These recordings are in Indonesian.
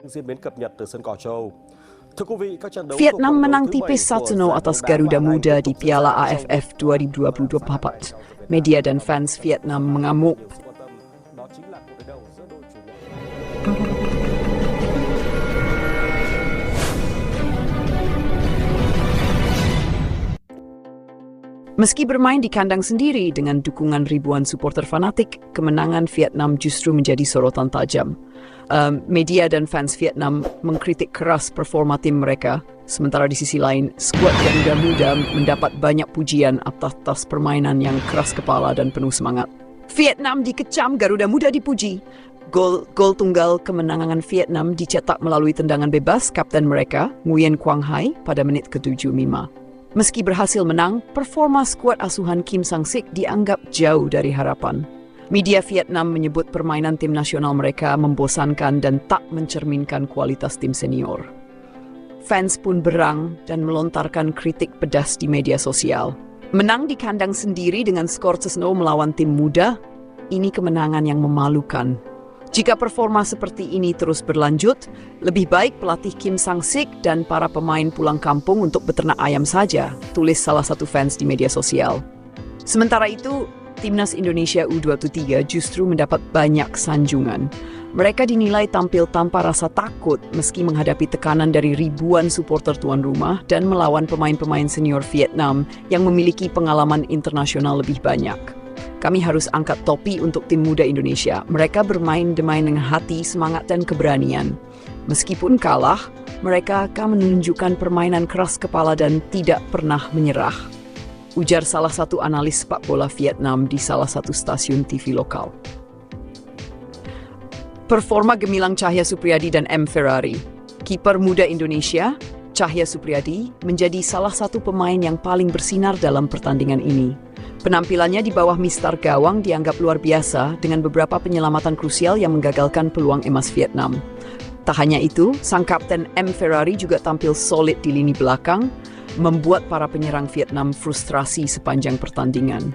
Diễn biến cập nhật từ sân cỏ châu. Thưa quý vị, các trận đấu Vietnam menang tipis 1-0 atas Garuda Muda di Piala AFF 2024. Media dan fans Vietnam mengamuk. Đó chính là cuộc đối đầu giữa đôi chủ nhà. Meski bermain di kandang sendiri dengan dukungan ribuan supporter fanatik, kemenangan Vietnam justru menjadi sorotan tajam. Media dan fans Vietnam mengkritik keras performa tim mereka, sementara di sisi lain, skuad Garuda Muda mendapat banyak pujian atas permainan yang keras kepala dan penuh semangat. Vietnam dikecam, Garuda Muda dipuji. Gol tunggal kemenangan Vietnam dicetak melalui tendangan bebas kapten mereka, Nguyen Quang Hai, pada menit ke-75. Meski berhasil menang, performa skuad asuhan Kim Sang-sik dianggap jauh dari harapan. Media Vietnam menyebut permainan tim nasional mereka membosankan dan tak mencerminkan kualitas tim senior. Fans pun berang dan melontarkan kritik pedas di media sosial. Menang di kandang sendiri dengan skor 1-0 melawan tim muda, ini kemenangan yang memalukan. Jika performa seperti ini terus berlanjut, lebih baik pelatih Kim Sang-sik dan para pemain pulang kampung untuk beternak ayam saja, tulis salah satu fans di media sosial. Sementara itu, Timnas Indonesia U23 justru mendapat banyak sanjungan. Mereka dinilai tampil tanpa rasa takut meski menghadapi tekanan dari ribuan supporter tuan rumah dan melawan pemain-pemain senior Vietnam yang memiliki pengalaman internasional lebih banyak. Kami harus angkat topi untuk tim muda Indonesia. Mereka bermain dengan hati, semangat, dan keberanian. Meskipun kalah, mereka akan menunjukkan permainan keras kepala dan tidak pernah menyerah. Ujar salah satu analis sepak bola Vietnam di salah satu stasiun TV lokal. Performa gemilang Cahya Supriyadi dan M. Ferrari. Kiper muda Indonesia, Cahya Supriyadi, menjadi salah satu pemain yang paling bersinar dalam pertandingan ini. Penampilannya di bawah mistar gawang dianggap luar biasa dengan beberapa penyelamatan krusial yang menggagalkan peluang emas Vietnam. Tak hanya itu, sang kapten M. Ferrari juga tampil solid di lini belakang, membuat para penyerang Vietnam frustrasi sepanjang pertandingan.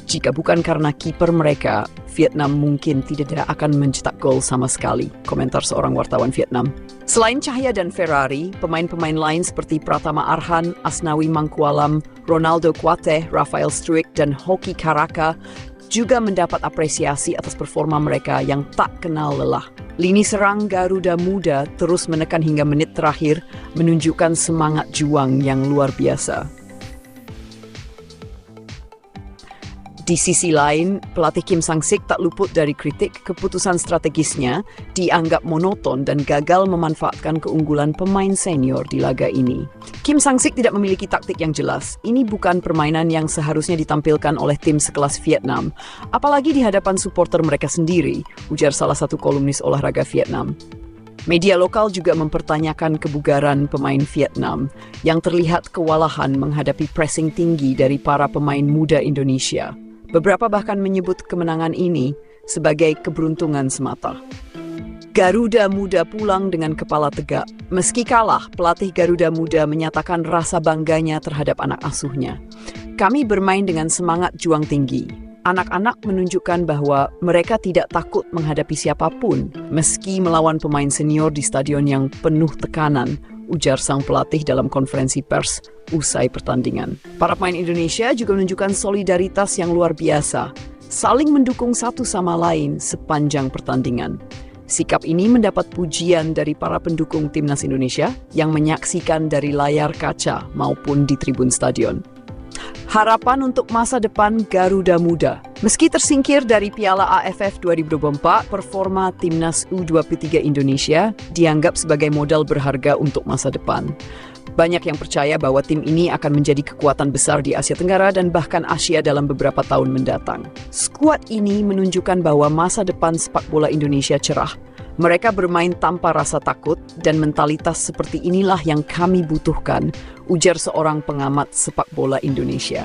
Jika bukan karena kiper mereka, Vietnam mungkin tidak akan mencetak gol sama sekali, komentar seorang wartawan Vietnam. Selain Cahya dan Ferrari, pemain-pemain lain seperti Pratama Arhan, Asnawi Mangkualam, Ronaldo Kuateh, Rafael Struijk, dan Hoki Caraka juga mendapat apresiasi atas performa mereka yang tak kenal lelah. Lini serang Garuda Muda terus menekan hingga menit terakhir, menunjukkan semangat juang yang luar biasa. Di sisi lain, pelatih Kim Sang-sik tak luput dari kritik. Keputusan strategisnya dianggap monoton dan gagal memanfaatkan keunggulan pemain senior di laga ini. Kim Sang-sik tidak memiliki taktik yang jelas. Ini bukan permainan yang seharusnya ditampilkan oleh tim sekelas Vietnam, apalagi di hadapan supporter mereka sendiri, ujar salah satu kolumnis olahraga Vietnam. Media lokal juga mempertanyakan kebugaran pemain Vietnam yang terlihat kewalahan menghadapi pressing tinggi dari para pemain muda Indonesia. Beberapa bahkan menyebut kemenangan ini sebagai keberuntungan semata. Garuda Muda pulang dengan kepala tegak. Meski kalah, pelatih Garuda Muda menyatakan rasa bangganya terhadap anak asuhnya. Kami bermain dengan semangat juang tinggi. Anak-anak menunjukkan bahwa mereka tidak takut menghadapi siapapun, meski melawan pemain senior di stadion yang penuh tekanan, ujar sang pelatih dalam konferensi pers usai pertandingan. Para pemain Indonesia juga menunjukkan solidaritas yang luar biasa, saling mendukung satu sama lain sepanjang pertandingan. Sikap ini mendapat pujian dari para pendukung Timnas Indonesia yang menyaksikan dari layar kaca maupun di tribun stadion. Harapan untuk masa depan Garuda Muda. Meski tersingkir dari Piala AFF 2024, performa Timnas U23 Indonesia dianggap sebagai modal berharga untuk masa depan. Banyak yang percaya bahwa tim ini akan menjadi kekuatan besar di Asia Tenggara dan bahkan Asia dalam beberapa tahun mendatang. Skuad ini menunjukkan bahwa masa depan sepak bola Indonesia cerah. Mereka bermain tanpa rasa takut dan mentalitas seperti inilah yang kami butuhkan, ujar seorang pengamat sepak bola Indonesia.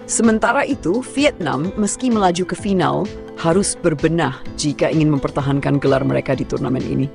Sementara itu, Vietnam meski melaju ke final harus berbenah jika ingin mempertahankan gelar mereka di turnamen ini.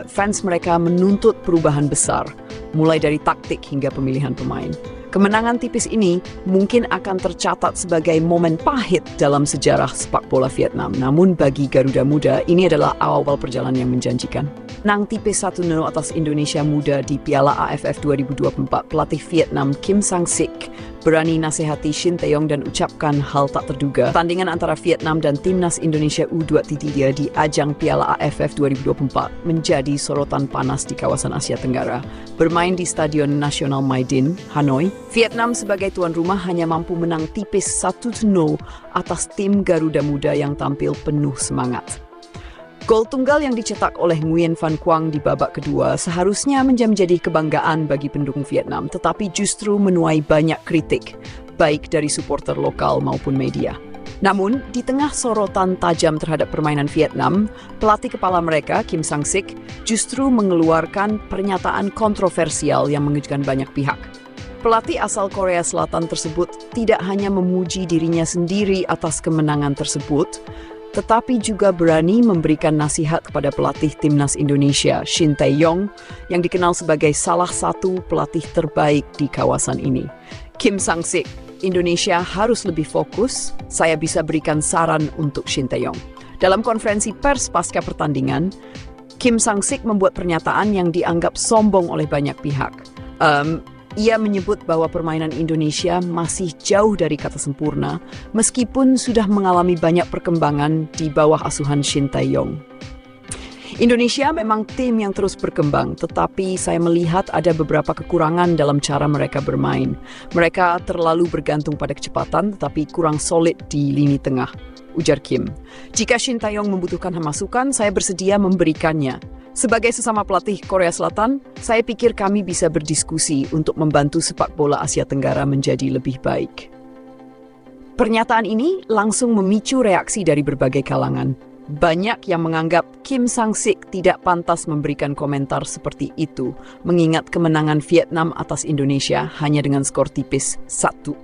Fans mereka menuntut perubahan besar, mulai dari taktik hingga pemilihan pemain. Kemenangan tipis ini mungkin akan tercatat sebagai momen pahit dalam sejarah sepak bola Vietnam. Namun bagi Garuda Muda, ini adalah awal perjalanan yang menjanjikan. Menang tipis 1-0 atas Indonesia muda di Piala AFF 2024, pelatih Vietnam Kim Sang-sik berani nasihati Shin Tae-yong dan ucapkan hal tak terduga. Pertandingan antara Vietnam dan Timnas Indonesia U23 di ajang Piala AFF 2024 menjadi sorotan panas di kawasan Asia Tenggara. Bermain di Stadion Nasional Mai Dinh, Hanoi, Vietnam sebagai tuan rumah hanya mampu menang tipis 1-0 atas tim Garuda Muda yang tampil penuh semangat. Gol tunggal yang dicetak oleh Nguyen Van Quang di babak kedua seharusnya menjadi kebanggaan bagi pendukung Vietnam, tetapi justru menuai banyak kritik, baik dari supporter lokal maupun media. Namun, di tengah sorotan tajam terhadap permainan Vietnam, pelatih kepala mereka, Kim Sang-sik, justru mengeluarkan pernyataan kontroversial yang mengejutkan banyak pihak. Pelatih asal Korea Selatan tersebut tidak hanya memuji dirinya sendiri atas kemenangan tersebut, tetapi juga berani memberikan nasihat kepada pelatih Timnas Indonesia, Shin Tae-yong, yang dikenal sebagai salah satu pelatih terbaik di kawasan ini. Kim Sang-sik, Indonesia harus lebih fokus, saya bisa berikan saran untuk Shin Tae-yong. Dalam konferensi pers pasca pertandingan, Kim Sang-sik membuat pernyataan yang dianggap sombong oleh banyak pihak. Ia menyebut bahwa permainan Indonesia masih jauh dari kata sempurna, meskipun sudah mengalami banyak perkembangan di bawah asuhan Shin Tae-yong. Indonesia memang tim yang terus berkembang, tetapi saya melihat ada beberapa kekurangan dalam cara mereka bermain. Mereka terlalu bergantung pada kecepatan, tetapi kurang solid di lini tengah, ujar Kim. Jika Shin Tae-yong membutuhkan masukan, saya bersedia memberikannya. Sebagai sesama pelatih Korea Selatan, saya pikir kami bisa berdiskusi untuk membantu sepak bola Asia Tenggara menjadi lebih baik. Pernyataan ini langsung memicu reaksi dari berbagai kalangan. Banyak yang menganggap Kim Sang-sik tidak pantas memberikan komentar seperti itu, mengingat kemenangan Vietnam atas Indonesia hanya dengan skor tipis 1-0.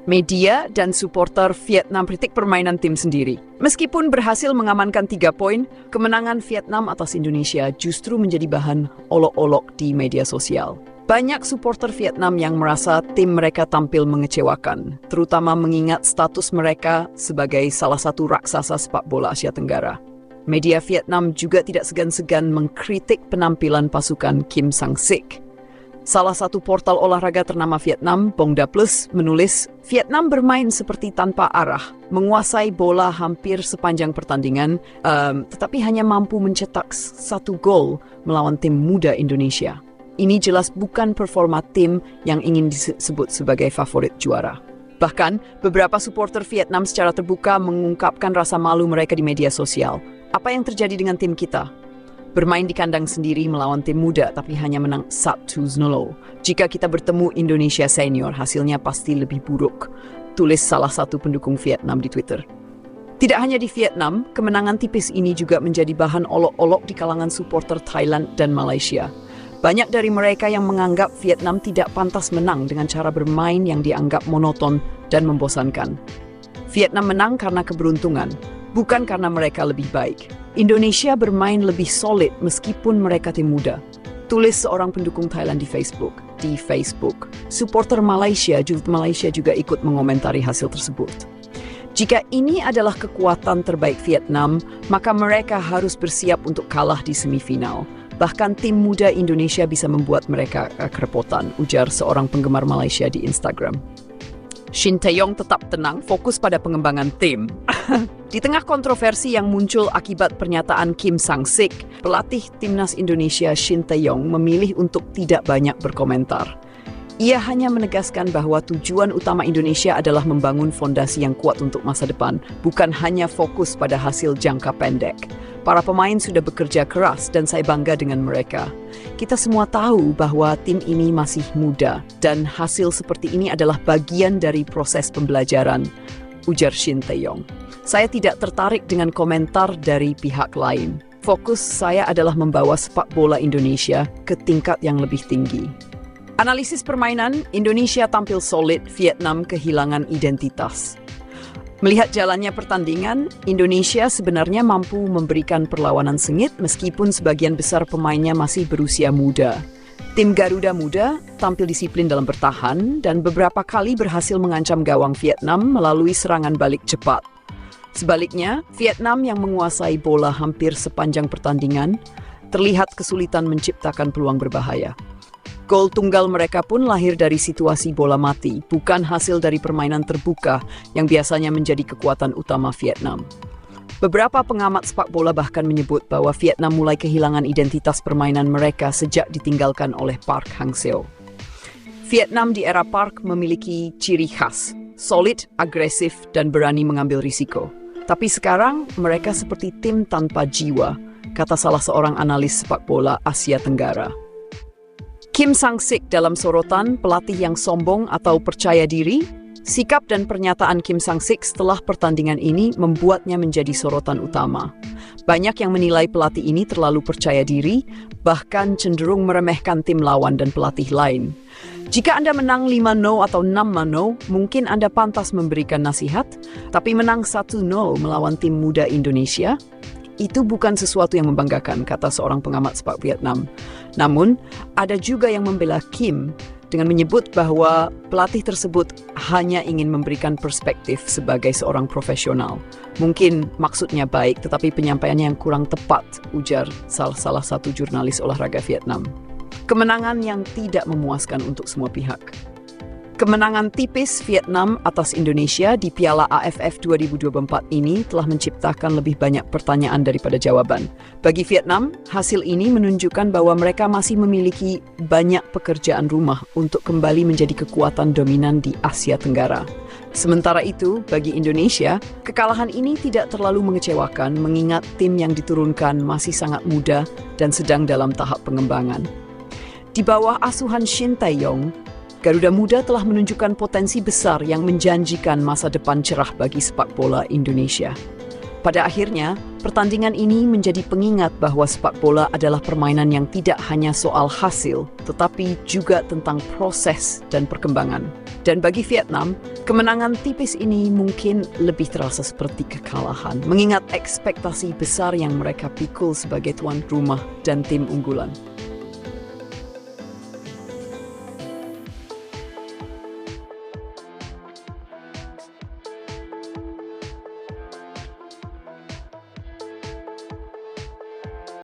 Media dan supporter Vietnam kritik permainan tim sendiri. Meskipun berhasil mengamankan 3 poin, kemenangan Vietnam atas Indonesia justru menjadi bahan olok-olok di media sosial. Banyak supporter Vietnam yang merasa tim mereka tampil mengecewakan, terutama mengingat status mereka sebagai salah satu raksasa sepak bola Asia Tenggara. Media Vietnam juga tidak segan-segan mengkritik penampilan pasukan Kim Sang-sik. Salah satu portal olahraga ternama Vietnam, Bongda Plus, menulis, Vietnam bermain seperti tanpa arah, menguasai bola hampir sepanjang pertandingan, tetapi hanya mampu mencetak 1 gol melawan tim muda Indonesia. Ini jelas bukan performa tim yang ingin disebut sebagai favorit juara. Bahkan, beberapa supporter Vietnam secara terbuka mengungkapkan rasa malu mereka di media sosial. Apa yang terjadi dengan tim kita? Bermain di kandang sendiri melawan tim muda tapi hanya menang 1-0. Jika kita bertemu Indonesia senior, hasilnya pasti lebih buruk, tulis salah satu pendukung Vietnam di Twitter. Tidak hanya di Vietnam, kemenangan tipis ini juga menjadi bahan olok-olok di kalangan supporter Thailand dan Malaysia. Banyak dari mereka yang menganggap Vietnam tidak pantas menang dengan cara bermain yang dianggap monoton dan membosankan. Vietnam menang karena keberuntungan, bukan karena mereka lebih baik. Indonesia bermain lebih solid meskipun mereka tim muda, tulis seorang pendukung Thailand di Facebook. Di Facebook, supporter Malaysia juga ikut mengomentari hasil tersebut. Jika ini adalah kekuatan terbaik Vietnam, maka mereka harus bersiap untuk kalah di semifinal. Bahkan tim muda Indonesia bisa membuat mereka kerepotan, ujar seorang penggemar Malaysia di Instagram. Shin Tae-yong tetap tenang, fokus pada pengembangan tim. Di tengah kontroversi yang muncul akibat pernyataan Kim Sang-sik, pelatih Timnas Indonesia Shin Tae-yong memilih untuk tidak banyak berkomentar. Ia hanya menegaskan bahwa tujuan utama Indonesia adalah membangun fondasi yang kuat untuk masa depan, bukan hanya fokus pada hasil jangka pendek. Para pemain sudah bekerja keras dan saya bangga dengan mereka. Kita semua tahu bahwa tim ini masih muda dan hasil seperti ini adalah bagian dari proses pembelajaran, ujar Shin Tae-yong. Saya tidak tertarik dengan komentar dari pihak lain. Fokus saya adalah membawa sepak bola Indonesia ke tingkat yang lebih tinggi. Analisis permainan, Indonesia tampil solid, Vietnam kehilangan identitas. Melihat jalannya pertandingan, Indonesia sebenarnya mampu memberikan perlawanan sengit meskipun sebagian besar pemainnya masih berusia muda. Tim Garuda Muda tampil disiplin dalam bertahan dan beberapa kali berhasil mengancam gawang Vietnam melalui serangan balik cepat. Sebaliknya, Vietnam yang menguasai bola hampir sepanjang pertandingan terlihat kesulitan menciptakan peluang berbahaya. Gol tunggal mereka pun lahir dari situasi bola mati, bukan hasil dari permainan terbuka yang biasanya menjadi kekuatan utama Vietnam. Beberapa pengamat sepak bola bahkan menyebut bahwa Vietnam mulai kehilangan identitas permainan mereka sejak ditinggalkan oleh Park Hang-seo. Vietnam di era Park memiliki ciri khas, solid, agresif, dan berani mengambil risiko. Tapi sekarang mereka seperti tim tanpa jiwa, kata salah seorang analis sepak bola Asia Tenggara. Kim Sang-sik dalam sorotan pelatih yang sombong atau percaya diri. Sikap dan pernyataan Kim Sang-sik setelah pertandingan ini membuatnya menjadi sorotan utama. Banyak yang menilai pelatih ini terlalu percaya diri, bahkan cenderung meremehkan tim lawan dan pelatih lain. Jika Anda menang 5-0 atau 6-0, mungkin Anda pantas memberikan nasihat, tapi menang 1-0 melawan tim muda Indonesia, itu bukan sesuatu yang membanggakan, kata seorang pengamat sepak Vietnam. Namun, ada juga yang membela Kim dengan menyebut bahwa pelatih tersebut hanya ingin memberikan perspektif sebagai seorang profesional. Mungkin maksudnya baik, tetapi penyampaiannya yang kurang tepat, ujar salah satu jurnalis olahraga Vietnam. Kemenangan yang tidak memuaskan untuk semua pihak. Kemenangan tipis Vietnam atas Indonesia di Piala AFF 2024 ini telah menciptakan lebih banyak pertanyaan daripada jawaban. Bagi Vietnam, hasil ini menunjukkan bahwa mereka masih memiliki banyak pekerjaan rumah untuk kembali menjadi kekuatan dominan di Asia Tenggara. Sementara itu, bagi Indonesia, kekalahan ini tidak terlalu mengecewakan mengingat tim yang diturunkan masih sangat muda dan sedang dalam tahap pengembangan. Di bawah asuhan Shin Tae-yong, Garuda Muda telah menunjukkan potensi besar yang menjanjikan masa depan cerah bagi sepak bola Indonesia. Pada akhirnya, pertandingan ini menjadi pengingat bahwa sepak bola adalah permainan yang tidak hanya soal hasil, tetapi juga tentang proses dan perkembangan. Dan bagi Vietnam, kemenangan tipis ini mungkin lebih terasa seperti kekalahan, mengingat ekspektasi besar yang mereka pikul sebagai tuan rumah dan tim unggulan.